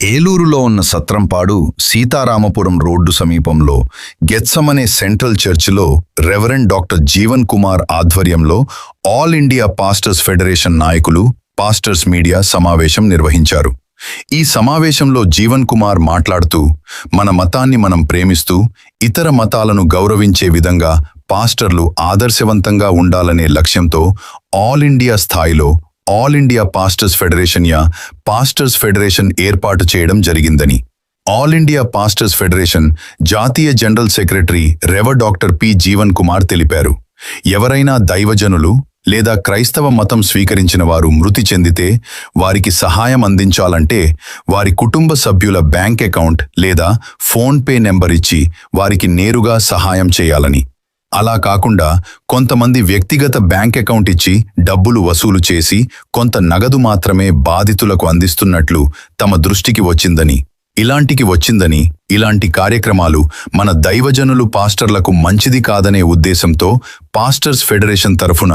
ఏలూరులో ఉన్న సత్రంపాడు సీతారామపురం రోడ్డు సమీపంలో గెత్సమనే సెంట్రల్ చర్చిలో రెవరెండ్ డాక్టర్ జీవన్ కుమార్ ఆధ్వర్యంలో ఆల్ ఇండియా పాస్టర్స్ ఫెడరేషన్ నాయకులు పాస్టర్స్ మీడియా సమావేశం నిర్వహించారు. ఈ సమావేశంలో జీవన్ కుమార్ మాట్లాడుతూ, మన మతాన్ని మనం ప్రేమిస్తూ ఇతర మతాలను గౌరవించే విధంగా పాస్టర్లు ఆదర్శవంతంగా ఉండాలనే లక్ష్యంతో ఆల్ ఇండియా స్థాయిలో ఆల్ ఇండియా పాస్టర్స్ ఫెడరేషన్ ఏర్పాటు చేయడం జరిగిందని, ఆల్ ఇండియా పాస్టర్స్ ఫెడరేషన్ జాతీయ general secretary రెవ doctor P. Jeevan Kumar తెలిపారు. ఎవరైనా దైవజనులు లేదా క్రైస్తవ మతం స్వీకరించిన వారు మృతి చెందితే వారికి సహాయం అందించాలంటే వారి కుటుంబ సభ్యుల బ్యాంక్ అకౌంట్ లేదా ఫోన్పే నెంబర్ ఇచ్చి వారికి నేరుగా సహాయం చేయాలని, అలా కాకుండా కొంతమంది వ్యక్తిగత బ్యాంక్ అకౌంట్ ఇచ్చి డబ్బులు వసూలు చేసి కొంత నగదు మాత్రమే బాధితులకు అందిస్తున్నట్లు తమ దృష్టికి వచ్చిందని, ఇలాంటి కార్యక్రమాలు మన దైవజనులు పాస్టర్లకు మంచిది కాదనే ఉద్దేశంతో పాస్టర్స్ ఫెడరేషన్ తరఫున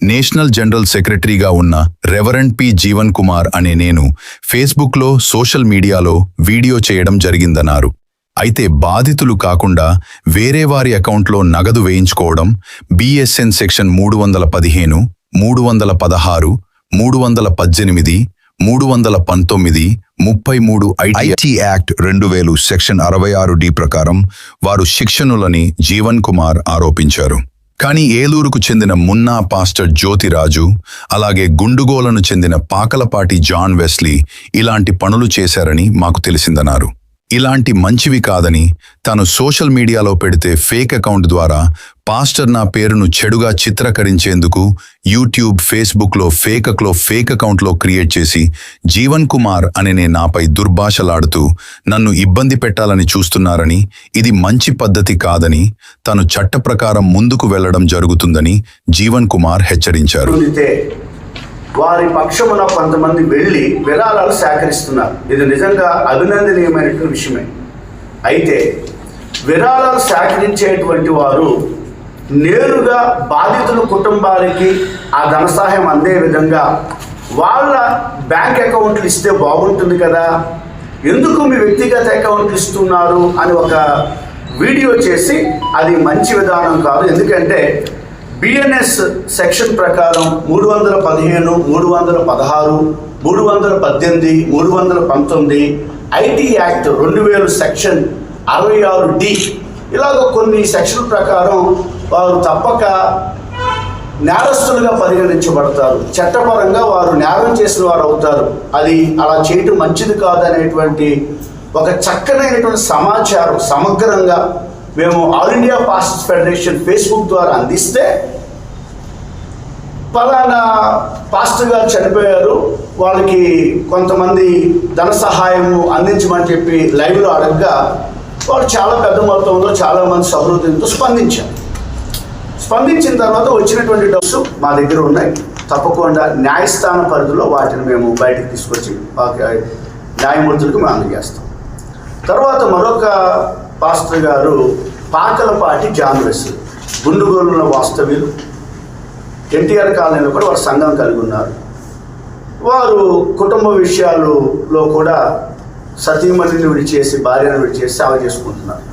నేషనల్ జనరల్ సెక్రటరీగా ఉన్న రెవరెండ్ పి. జీవన్ కుమార్ అనే నేను ఫేస్బుక్లో సోషల్ మీడియాలో వీడియో చేయడం జరిగిందన్నారు. అయితే బాధితులు కాకుండా వేరే వారి అకౌంట్లో నగదు వేయించుకోవడం BSN section 315, 316, 318, 319, 33 IT act 2000 section 66D ప్రకారం వారు శిక్షణులని జీవన్ కుమార్ ఆరోపించారు. కానీ ఏలూరుకు చెందిన మున్నా పాస్టర్ జ్యోతిరాజు, అలాగే గుండుగోలను చెందిన పాకలపాటి జాన్ వెస్లీ ఇలాంటి పనులు చేశారని మాకు తెలిసిందన్నారు. ఇలాంటి మంచివి కాదని తాను సోషల్ మీడియాలో పెడితే ఫేక్ అకౌంట్ ద్వారా పాస్టర్ నా పేరును చెడుగా చిత్రీకరించేందుకు యూట్యూబ్, ఫేస్బుక్లో ఫేక్ అకౌంట్లో క్రియేట్ చేసి జీవన్ కుమార్ అనే నాపై దుర్భాషలాడుతూ నన్ను ఇబ్బంది పెట్టాలని చూస్తున్నారని, ఇది మంచి పద్ధతి కాదని, తాను చట్ట ప్రకారం ముందుకు వెళ్లడం జరుగుతుందని జీవన్ కుమార్ హెచ్చరించారు. వారి పక్షమున కొంతమంది వెళ్ళి విరాళాలు సేకరిస్తున్నారు. ఇది నిజంగా అభినందనీయమైనటువంటి విషయమే. అయితే విరాళాలు సేకరించేటువంటి వారు నేరుగా బాధితుల కుటుంబాలకి ఆ ధన సహాయం అందే విధంగా వాళ్ళ బ్యాంక్ అకౌంట్లు ఇస్తే బాగుంటుంది కదా, ఎందుకు మీ వ్యక్తిగత అకౌంట్లు ఇస్తున్నారు అని ఒక వీడియో చేసి, అది మంచి విధానం కాదు. ఎందుకంటే బిఎన్ఎస్ సెక్షన్ ప్రకారం 315, 316, 318, 319, ఐటీ యాక్ట్ 2000 సెక్షన్ 66D ఇలాగ కొన్ని సెక్షన్ల ప్రకారం వారు తప్పక నేరస్తులుగా పరిగణించబడతారు. చట్టపరంగా వారు నేరం చేసిన వారు అవుతారు. అది అలా చేయటం మంచిది కాదనేటువంటి ఒక చక్కనైనటువంటి సమాచారం సమగ్రంగా మేము all India pastors federation Facebook ద్వారా అందిస్తే, పలానా పాస్టర్ గారు చనిపోయారు, వాళ్ళకి కొంతమంది ధన సహాయం అందించమని చెప్పి లైవ్లో అడగగా వాళ్ళు చాలా పెద్ద మొత్తంలో చాలామంది సహృదయంతో స్పందించిన తర్వాత వచ్చినటువంటి డబ్బుస్ మా దగ్గర ఉన్నాయి. తప్పకుండా న్యాయస్థాన పరిధిలో వాటిని మేము బయటకు తీసుకొచ్చి న్యాయమూర్తులకు మేము అందజేస్తాం. తర్వాత మరొక పాస్టర్ గారు పాకలపాటి జాన్ వెస్లీ, గుండుగోలున్న వాస్తవ్యులు, ఎన్టీఆర్ కాలనీలో కూడా వారు సంఘం కలిగి ఉన్నారు. వారు కుటుంబ విషయాలలో కూడా సతీమణిని విడిచేసి భార్యను విడిచేసి సేవ చేసుకుంటున్నారు.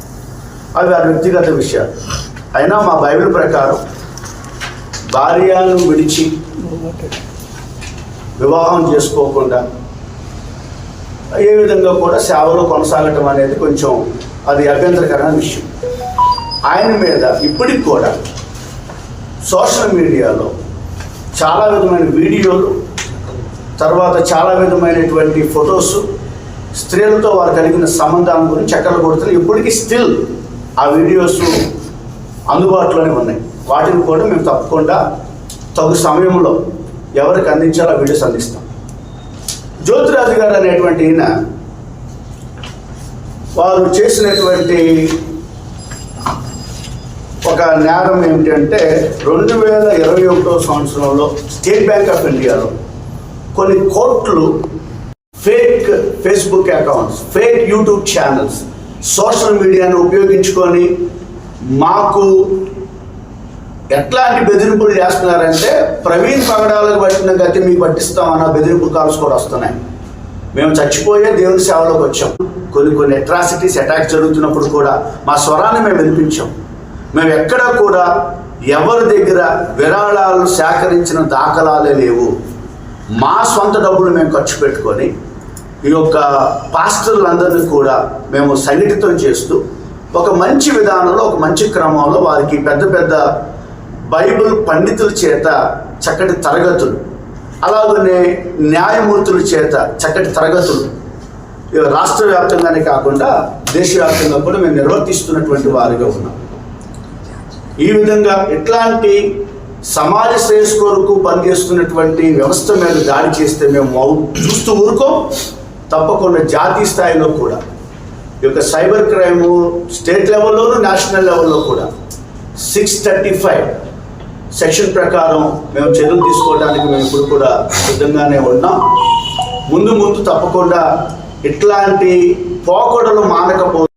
అవి వారి వ్యక్తిగత విషయాలు. అయినా మా బైబిల్ ప్రకారం భార్యను విడిచి వివాహం చేసుకోకుండా ఏ విధంగా కూడా సేవలో కొనసాగటం అనేది కొంచెం అది అభ్యంతరకరమైన విషయం. ఆయన మీద ఇప్పటికి కూడా సోషల్ మీడియాలో చాలా విధమైన వీడియోలు, తర్వాత చాలా విధమైనటువంటి ఫొటోస్, స్త్రీలతో వారు కలిగిన సంబంధాల గురించి చక్కలు కొడుతున్నాయి. ఇప్పటికీ స్టిల్ ఆ వీడియోస్ అందుబాటులోనే ఉన్నాయి. వాటిని కూడా మేము తప్పకుండా తగు సమయంలో ఎవరికి అందించాలో ఆ వీడియోస్ అందిస్తాం. జ్యోతిరాజు గారు అనేటువంటి ఈయన వారు చేసినటువంటి ఒక నేరం ఏమిటంటే 2021 సంవత్సరంలో స్టేట్ బ్యాంక్ ఆఫ్ ఇండియాలో కొన్ని కోట్లు fake Facebook accounts, fake YouTube channels, social మీడియాను ఉపయోగించుకొని మాకు ఎట్లాంటి బెదిరింపులు చేస్తున్నారంటే, ప్రవీణ్ పగడాలకు పట్టిన గతి మీకు పట్టిస్తామన్న బెదిరింపు కాల్స్ కూడా వస్తున్నాయి. మేము చచ్చిపోయే దేవుని సేవలోకి వచ్చాం. కొన్ని అట్రాసిటీస్ అటాక్స్ జరుగుతున్నప్పుడు కూడా మా స్వరాన్ని మేము వినిపించాం. మేము ఎక్కడా కూడా ఎవరి దగ్గర విరాళాలు సేకరించిన దాఖలాలే లేవు. మా సొంత డబ్బులు మేము ఖర్చు పెట్టుకొని ఈ యొక్క పాస్టర్లందరినీ కూడా మేము సంఘటితం చేస్తూ ఒక మంచి విధానంలో, ఒక మంచి క్రమంలో వారికి పెద్ద పెద్ద బైబిల్ పండితుల చేత చక్కటి తరగతులు, అలాగనే న్యాయమూర్తుల చేత చక్కటి తరగతులు రాష్ట్ర వ్యాప్తంగానే కాకుండా దేశవ్యాప్తంగా కూడా మేము నిర్వర్తిస్తున్నటువంటి వారిగా ఉన్నాం. ఈ విధంగా ఇట్లాంటి సమాజ శ్రేయస్సు కొరకు పనిచేస్తున్నటువంటి వ్యవస్థ మీద దాడి చేస్తే మేము చూస్తూ ఊరుకోం. తప్పకుండా జాతీయ స్థాయిలో కూడా ఈ యొక్క సైబర్ క్రైమ్ స్టేట్ లెవెల్లోనూ నేషనల్ లెవెల్లో కూడా 635 సెక్షన్ ప్రకారం మేము చర్యలు తీసుకోవడానికి మేము ఇప్పుడు కూడా సిద్ధంగానే ఉన్నాం. ముందు తప్పకుండా ఇట్లాంటి పోకడలు మానకపోతే